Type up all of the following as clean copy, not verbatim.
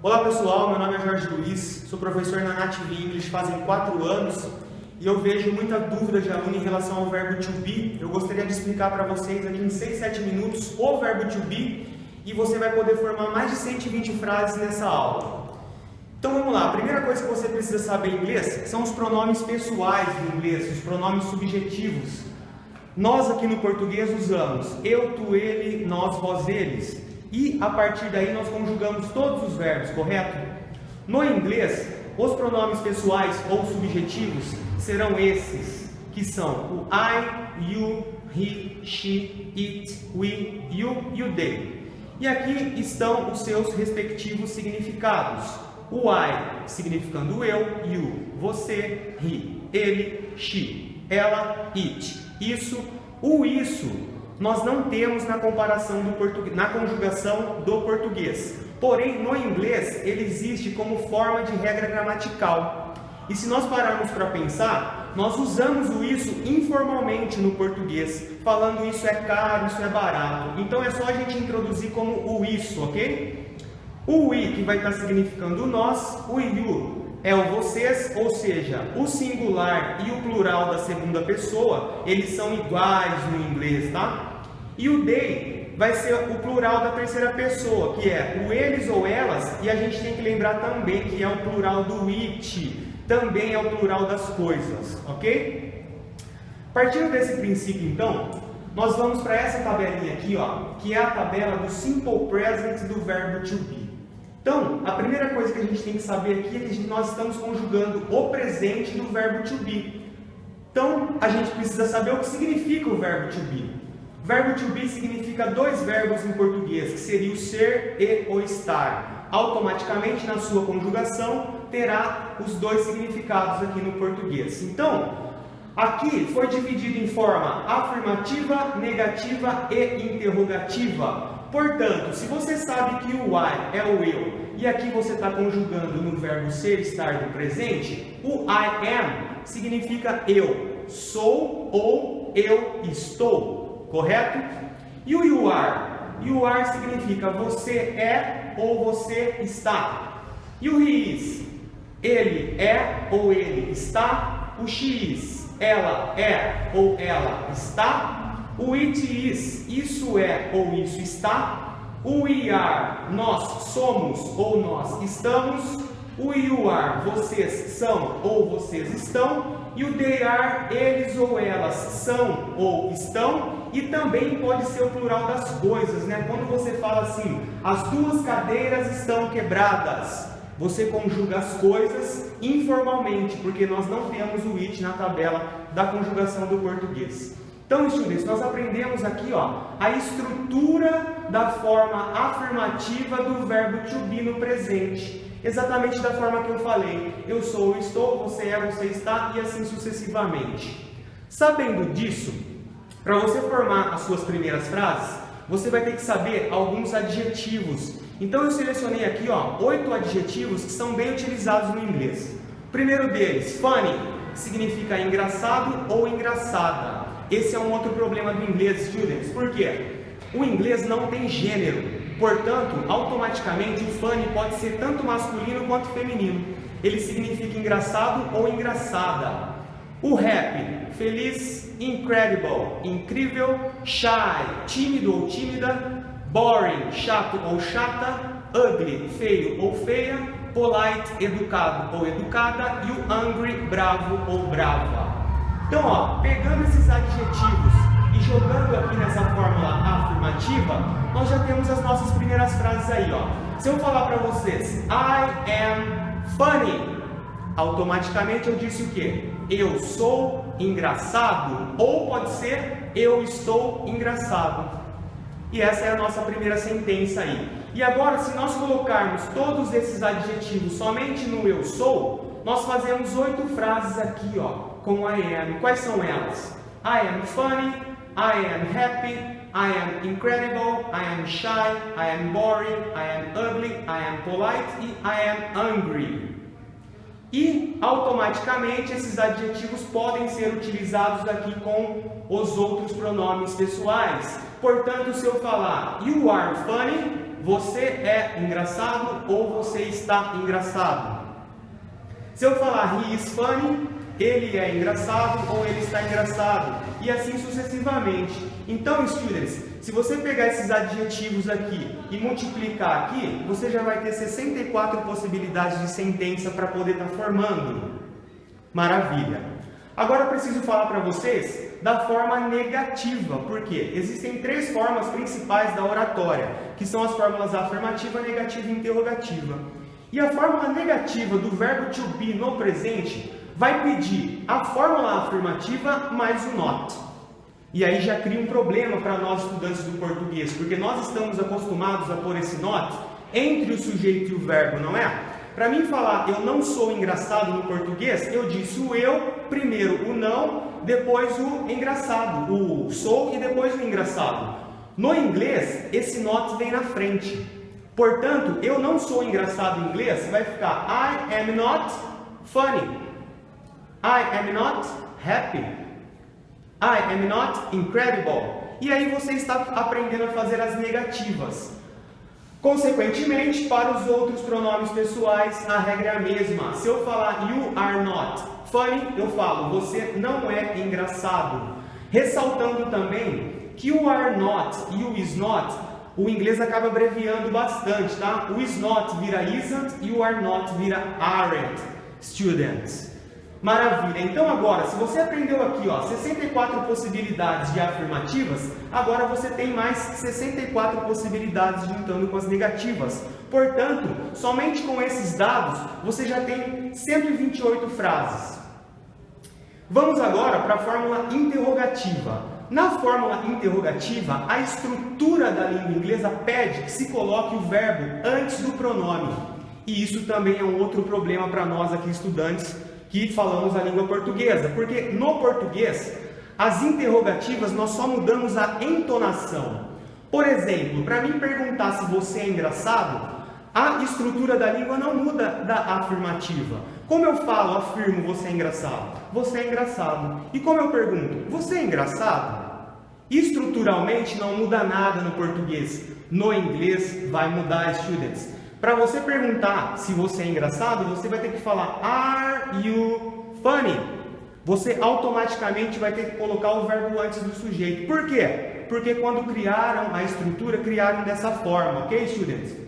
Olá pessoal, meu nome é Jorge Luiz, sou professor na Native English fazem 4 anos e eu vejo muita dúvida de aluno em relação ao verbo to be. Eu gostaria de explicar para vocês aqui em 6, 7 minutos o verbo to be e você vai poder formar mais de 120 frases nessa aula. Então vamos lá, a primeira coisa que você precisa saber em inglês são os pronomes pessoais do inglês, os pronomes subjetivos. Nós aqui no português usamos eu, tu, ele, nós, vós, eles. E a partir daí nós conjugamos todos os verbos, correto? No inglês, os pronomes pessoais ou subjetivos serão esses, que são o I, you, he, she, it, we, you e o they. E aqui estão os seus respectivos significados. O I significando eu, you, você, he, ele, she, ela, it. Isso, o isso, nós não temos na comparação do português, na conjugação do português. Porém, no inglês, ele existe como forma de regra gramatical. E se nós pararmos para pensar, nós usamos o isso informalmente no português, falando isso é caro, isso é barato. Então é só a gente introduzir como o isso, ok? O we, que vai estar significando o nós, o you é o vocês, ou seja, o singular e o plural da segunda pessoa, eles são iguais no inglês, tá? E o they vai ser o plural da terceira pessoa, que é o eles ou elas, e a gente tem que lembrar também que é o plural do it, também é o plural das coisas, ok? Partindo desse princípio, então, nós vamos para essa tabelinha aqui, ó, que é a tabela do simple present do verbo to be. Então, a primeira coisa que a gente tem que saber aqui é que nós estamos conjugando o presente do verbo to be. Então, a gente precisa saber o que significa o verbo to be. O verbo to be significa dois verbos em português, que seria o ser e o estar. Automaticamente, na sua conjugação, terá os dois significados aqui no português. Então, aqui foi dividido em forma afirmativa, negativa e interrogativa. Portanto, se você sabe que o I é o eu, e aqui você está conjugando no verbo ser, estar do presente, o I am significa eu sou ou eu estou, correto? E o you are? You are significa você é ou você está. E o he is? Ele é ou ele está. O she is? Ela é ou ela está. O it is, isso é ou isso está. O we are, nós somos ou nós estamos. O you are, vocês são ou vocês estão. E o they are, eles ou elas são ou estão. E também pode ser o plural das coisas, né? Quando você fala assim, as duas cadeiras estão quebradas, você conjuga as coisas informalmente, porque nós não temos o it na tabela da conjugação do português. Então, estudantes, nós aprendemos aqui, ó, a estrutura da forma afirmativa do verbo to be no presente. Exatamente da forma que eu falei. Eu sou, eu estou, você é, você está e assim sucessivamente. Sabendo disso, para você formar as suas primeiras frases, você vai ter que saber alguns adjetivos. Então, eu selecionei aqui, ó, 8 adjetivos que são bem utilizados no inglês. O primeiro deles, funny, significa engraçado ou engraçada. Esse é um outro problema do inglês, students. Por quê? O inglês não tem gênero. Portanto, automaticamente o funny pode ser tanto masculino quanto feminino. Ele significa engraçado ou engraçada. O happy, feliz, incredible, incrível, shy, tímido ou tímida, boring, chato ou chata, ugly, feio ou feia, polite, educado ou educada e o angry, bravo ou brava. Então, ó, pegando esses adjetivos e jogando aqui nessa fórmula afirmativa, nós já temos as nossas primeiras frases aí, ó. Se eu falar para vocês, I am funny, automaticamente eu disse o quê? Eu sou engraçado, ou pode ser eu estou engraçado. E essa é a nossa primeira sentença aí. E agora, se nós colocarmos todos esses adjetivos somente no eu sou, nós fazemos 8 frases aqui, ó, com I am. Quais são elas? I am funny, I am happy, I am incredible, I am shy, I am boring, I am ugly, I am polite e I am hungry. E automaticamente esses adjetivos podem ser utilizados aqui com os outros pronomes pessoais. Portanto, se eu falar you are funny, você é engraçado ou você está engraçado? Se eu falar he is funny, ele é engraçado ou ele está engraçado, e assim sucessivamente. Então, students, se você pegar esses adjetivos aqui e multiplicar aqui, você já vai ter 64 possibilidades de sentença para poder estar formando. Maravilha! Agora eu preciso falar para vocês da forma negativa, porque existem 3 formas principais da oratória, que são as fórmulas afirmativa, negativa e interrogativa. E a fórmula negativa do verbo to be no presente vai pedir a fórmula afirmativa mais o not. E aí já cria um problema para nós estudantes do português, porque nós estamos acostumados a pôr esse not entre o sujeito e o verbo, não é? Para mim falar eu não sou engraçado no português, eu disse o eu, primeiro o não, depois o engraçado, o sou e depois o engraçado. No inglês, esse not vem na frente. Portanto, eu não sou engraçado em inglês, vai ficar I am not funny. I am not happy. I am not incredible. E aí você está aprendendo a fazer as negativas. Consequentemente, para os outros pronomes pessoais, a regra é a mesma. Se eu falar you are not funny, eu falo você não é engraçado. Ressaltando também que o are not e o is not, o inglês acaba abreviando bastante, tá? O is not vira isn't e o are not vira aren't, students. Maravilha! Então agora, se você aprendeu aqui, ó, 64 possibilidades de afirmativas, agora você tem mais 64 possibilidades juntando com as negativas. Portanto, somente com esses dados, você já tem 128 frases. Vamos agora para a fórmula interrogativa. Na fórmula interrogativa, a estrutura da língua inglesa pede que se coloque o verbo antes do pronome. E isso também é um outro problema para nós aqui estudantes que falamos a língua portuguesa, porque no português, as interrogativas nós só mudamos a entonação. Por exemplo, para mim perguntar se você é engraçado, a estrutura da língua não muda da afirmativa. Como eu falo, afirmo, você é engraçado? Você é engraçado. E como eu pergunto, você é engraçado? Estruturalmente não muda nada no português. No inglês vai mudar, students. Para você perguntar se você é engraçado, você vai ter que falar Are you funny? Você automaticamente vai ter que colocar o verbo antes do sujeito. Por quê? Porque quando criaram a estrutura, criaram dessa forma, ok, students?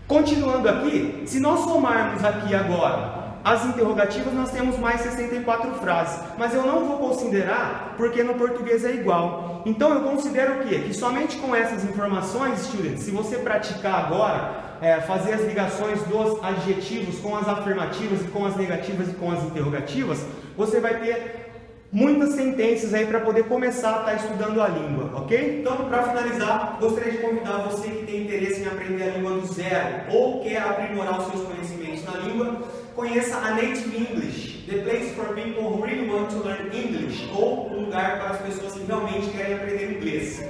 Continuando aqui, se nós somarmos aqui agora as interrogativas, nós temos mais 64 frases, mas eu não vou considerar porque no português é igual. Então eu considero o quê? Que somente com essas informações, students, se você praticar agora, fazer as ligações dos adjetivos com as afirmativas e com as negativas e com as interrogativas, você vai ter muitas sentenças aí para poder começar a estar estudando a língua, ok? Então, para finalizar, gostaria de convidar você que tem interesse em aprender a língua do zero ou quer aprimorar os seus conhecimentos na língua, conheça a Native English, the place for people who really want to learn English, ou um lugar para as pessoas que realmente querem aprender inglês.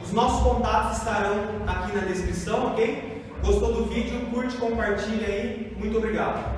Os nossos contatos estarão aqui na descrição, ok? Gostou do vídeo? Curte, compartilha aí. Muito obrigado!